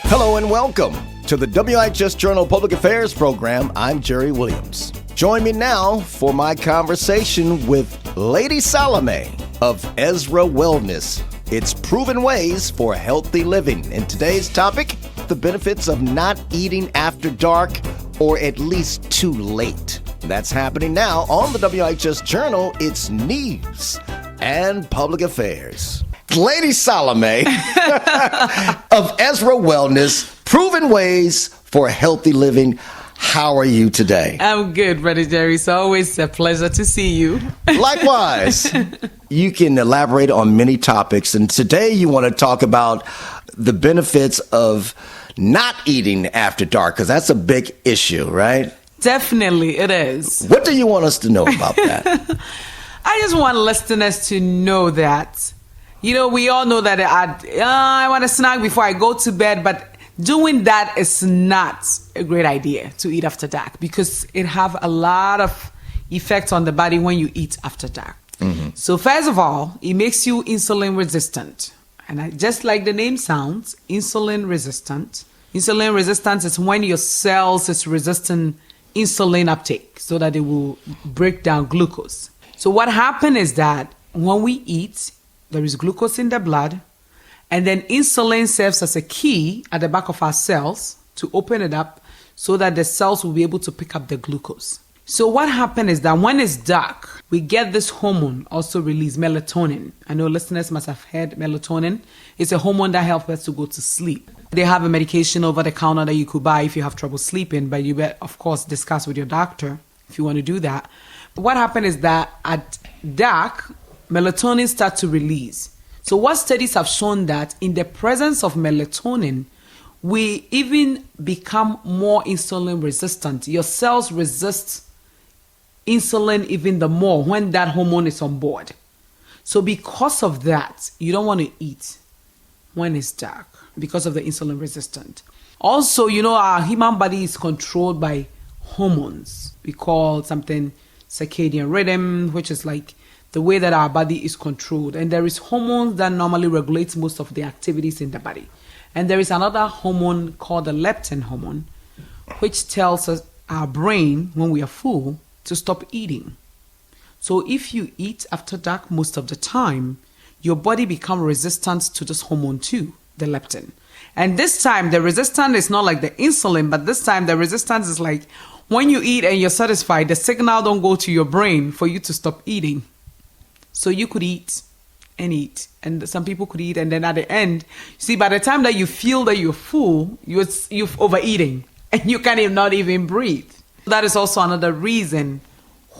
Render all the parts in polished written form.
Hello and welcome to the WIHS Journal Public Affairs program. I'm Jerry Williams. Join me now for my conversation with Lady Salome of Ezra Wellness. It's proven ways for healthy living. And today's topic, the benefits of not eating after dark or at least too late. That's happening now on the WIHS Journal. It's news and public affairs. Lady Salome of Ezra Wellness, proven ways for healthy living. How are you today? I'm good, Brother Jerry. It's always a pleasure to see you. Likewise. You can elaborate on many topics, and today you want to talk about the benefits of not eating after dark, because that's a big issue, right? Definitely, it is. What do you want us to know about that? I just want listeners to know that, we all know that I want a snack before I go to bed, but doing that is not a great idea to eat after dark because it have a lot of effects on the body when you eat after dark. Mm-hmm. So first of all, it makes you insulin resistant. And just like the name sounds, insulin resistant. Insulin resistance is when your cells is resisting insulin uptake so that it will break down glucose. So what happens is that when we eat, there is glucose in the blood, and then insulin serves as a key at the back of our cells to open it up so that the cells will be able to pick up the glucose. So what happens is that when it's dark, we get this hormone also released, melatonin. I know listeners must have heard melatonin. It's a hormone that helps us to go to sleep. They have a medication over the counter that you could buy if you have trouble sleeping, but you better, of course, discuss with your doctor if you want to do that. But what happens is that at dark, melatonin starts to release. So what studies have shown that in the presence of melatonin, we even become more insulin resistant. Your cells resist insulin even the more when that hormone is on board. So because of that, you don't want to eat when it's dark because of the insulin resistant. Also, our human body is controlled by hormones. We call something circadian rhythm, which is like the way that our body is controlled. And there is hormones that normally regulate most of the activities in the body. And there is another hormone called the leptin hormone, which tells us our brain when we are full to stop eating. So if you eat after dark most of the time, your body becomes resistant to this hormone too, the leptin. And this time the resistance is not like the insulin, but this time the resistance is like when you eat and you're satisfied, the signal don't go to your brain for you to stop eating. So you could eat, and some people could eat, and then at the end, see, by the time that you feel that you're full, you've overeating, and you can't not even breathe. That is also another reason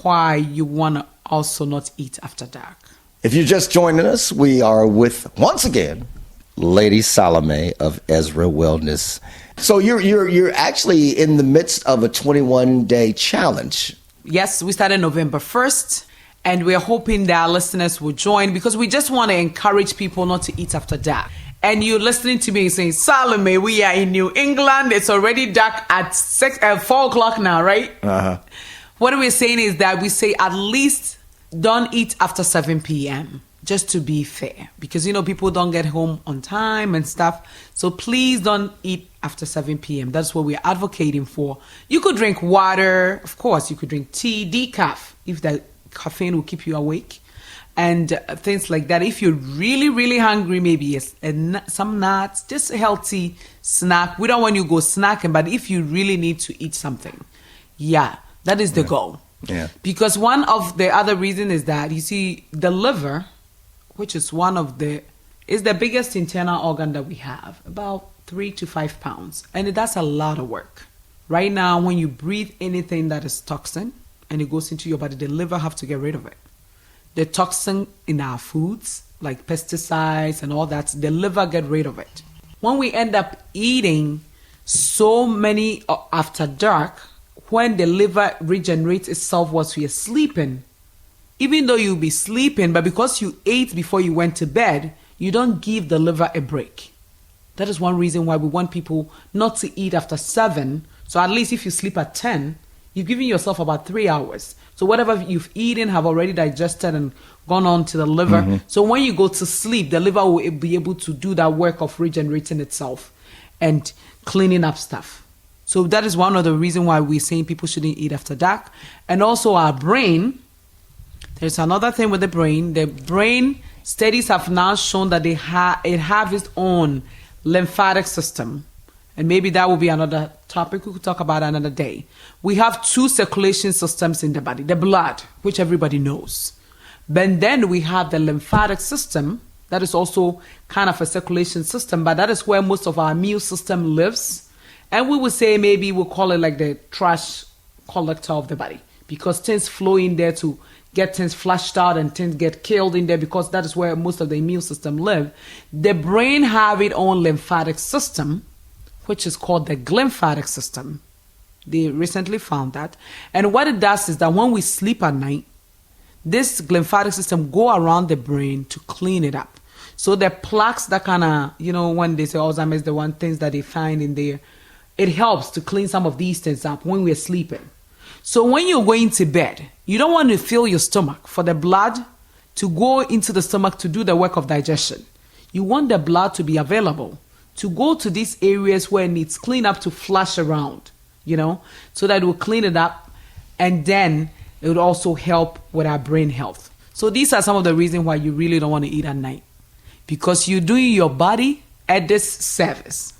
why you want to also not eat after dark. If you're just joining us, we are with, once again, Lady Salome of Ezra Wellness. So you're actually in the midst of a 21-day challenge. Yes, we started November 1st. And we're hoping that our listeners will join because we just want to encourage people not to eat after dark. And you're listening to me saying, Salome, we are in New England. It's already dark at 4 o'clock now, right? Uh-huh. What we're saying is that we say at least don't eat after 7 p.m. just to be fair. Because, people don't get home on time and stuff. So please don't eat after 7 p.m. That's what we're advocating for. You could drink water. Of course, you could drink tea, decaf, if that caffeine will keep you awake, and things like that. If you're really, really hungry, maybe some nuts, just a healthy snack. We don't want you to go snacking, but if you really need to eat something, that is the goal. Yeah. Because one of the other reasons is that, you see, the liver, which is is the biggest internal organ that we have, about 3 to 5 pounds. And that's a lot of work. Right now, when you breathe anything that is toxin, and it goes into your body, the liver have to get rid of it. The toxin in our foods, like pesticides and all that, the liver get rid of it. When we end up eating so many after dark, when the liver regenerates itself whilst we are sleeping, even though you'll be sleeping, but because you ate before you went to bed, you don't give the liver a break. That is one reason why we want people not to eat after 7. So at least if you sleep at 10, you've given yourself about 3 hours. So whatever you've eaten have already digested and gone on to the liver. Mm-hmm. So when you go to sleep, the liver will be able to do that work of regenerating itself. and cleaning up stuff. So that is one of the reasons why we're saying people shouldn't eat after dark. And also our brain, there's another thing with the brain. The brain studies have now shown that it have its own lymphatic system. And maybe that will be another topic we could talk about another day. We have 2 circulation systems in the body. The blood, which everybody knows. But then we have the lymphatic system. That is also kind of a circulation system, but that is where most of our immune system lives. And we would say maybe we'll call it like the trash collector of the body, because things flow in there to get things flushed out and things get killed in there, because that is where most of the immune system live. The brain have its own lymphatic system, which is called the glymphatic system. They recently found that. And what it does is that when we sleep at night, this glymphatic system go around the brain to clean it up. So the plaques that kind of, when they say Alzheimer's, the one things that they find in there, it helps to clean some of these things up when we're sleeping. So when you're going to bed, you don't want to fill your stomach for the blood to go into the stomach to do the work of digestion. You want the blood to be available to go to these areas where it needs clean up to flush around, so that it will clean it up, and then it would also help with our brain health. So these are some of the reasons why you really don't want to eat at night, because you're doing your body a disservice.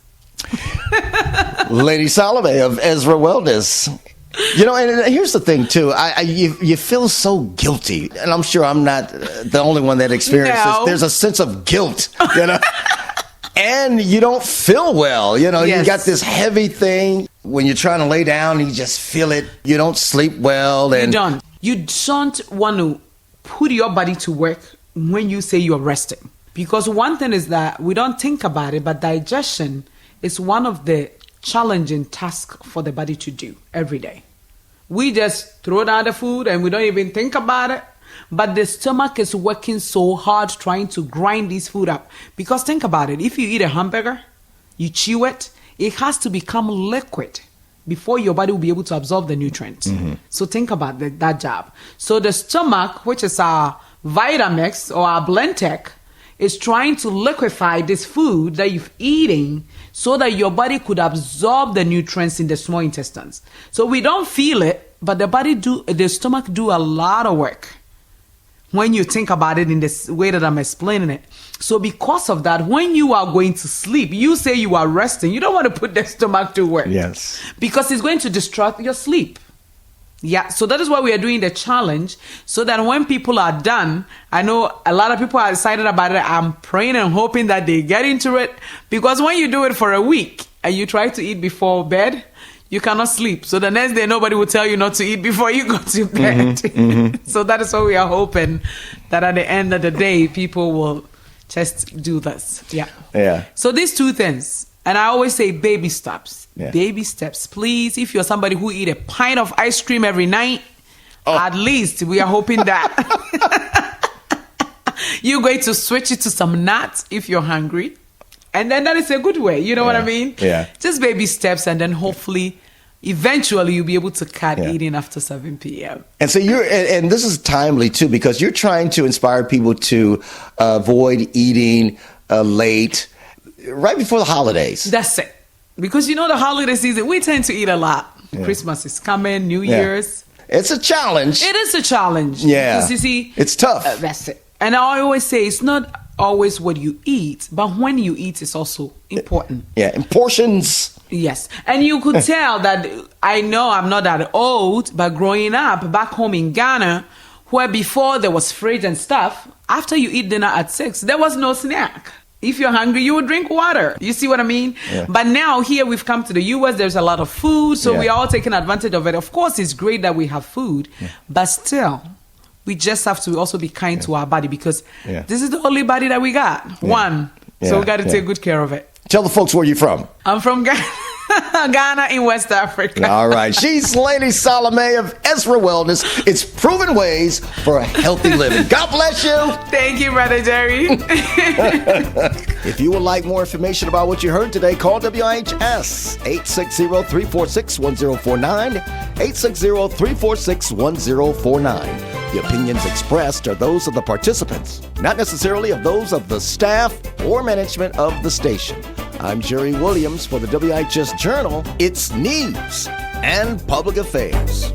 Lady Salome of Ezra Wellness. And here's the thing too. You feel so guilty, and I'm sure I'm not the only one that experiences. No. There's a sense of guilt, and you don't feel well. Yes. You got this heavy thing when you're trying to lay down. You just feel it. You don't sleep well, and You don't want to put your body to work when you say you're resting, because one thing is that we don't think about it, but digestion is one of the challenging tasks for the body to do every day. We just throw down the food and we don't even think about it. But the stomach is working so hard trying to grind this food up. Because think about it. If you eat a hamburger, you chew it, it has to become liquid before your body will be able to absorb the nutrients. Mm-hmm. So think about that job. So the stomach, which is our Vitamix or our Blendtec, is trying to liquefy this food that you've eating so that your body could absorb the nutrients in the small intestines. So we don't feel it, but the stomach do a lot of work when you think about it in this way that I'm explaining it. So because of that, when you are going to sleep, you say you are resting, you don't want to put the stomach to work. Yes. Because it's going to disrupt your sleep. Yeah, so that is why we are doing the challenge, so that when people are done, I know a lot of people are excited about it. I'm praying and hoping that they get into it, because when you do it for a week and you try to eat before bed, you cannot sleep. So the next day, nobody will tell you not to eat before you go to bed. Mm-hmm, mm-hmm. So that is what we are hoping, that at the end of the day, people will just do this. Yeah. Yeah. So these 2 things. And I always say baby steps. Yeah. Baby steps. Please, if you're somebody who eat a pint of ice cream every night, at least we are hoping that you're going to switch it to some nuts if you're hungry. And then that is a good way. You know what I mean? Yeah. Just baby steps, and then hopefully, eventually you'll be able to cut eating after 7 p.m. And so and this is timely too, because you're trying to inspire people to avoid eating late, right before the holidays. That's it. Because the holiday season, we tend to eat a lot. Yeah. Christmas is coming, New Year's. It's a challenge. It is a challenge. Yeah. Because you see, it's tough. That's it. And I always say it's not always what you eat, but when you eat is also important. Yeah, in portions. Yes. And you could tell that, I know I'm not that old, but growing up back home in Ghana, where before there was fridge and stuff, after you eat dinner at 6, there was no snack. If you're hungry, you would drink water. You see what I mean? Yeah. But now here we've come to the U.S., there's a lot of food, so we are all taking advantage of it. Of course, it's great that we have food, but still, we just have to also be kind to our body, because this is the only body that we got. One. So we got to take good care of it. Tell the folks where you're from. I'm from Ghana. Ghana in West Africa. All right. She's Lady Salome of Ezra Wellness. It's proven ways for a healthy living. God bless you. Thank you, Brother Jerry. If you would like more information about what you heard today, call WIHS 860-346-1049, 860-346-1049. The opinions expressed are those of the participants, not necessarily of those of the staff or management of the station. I'm Jerry Williams for the WIHS Journal. It's news and public affairs.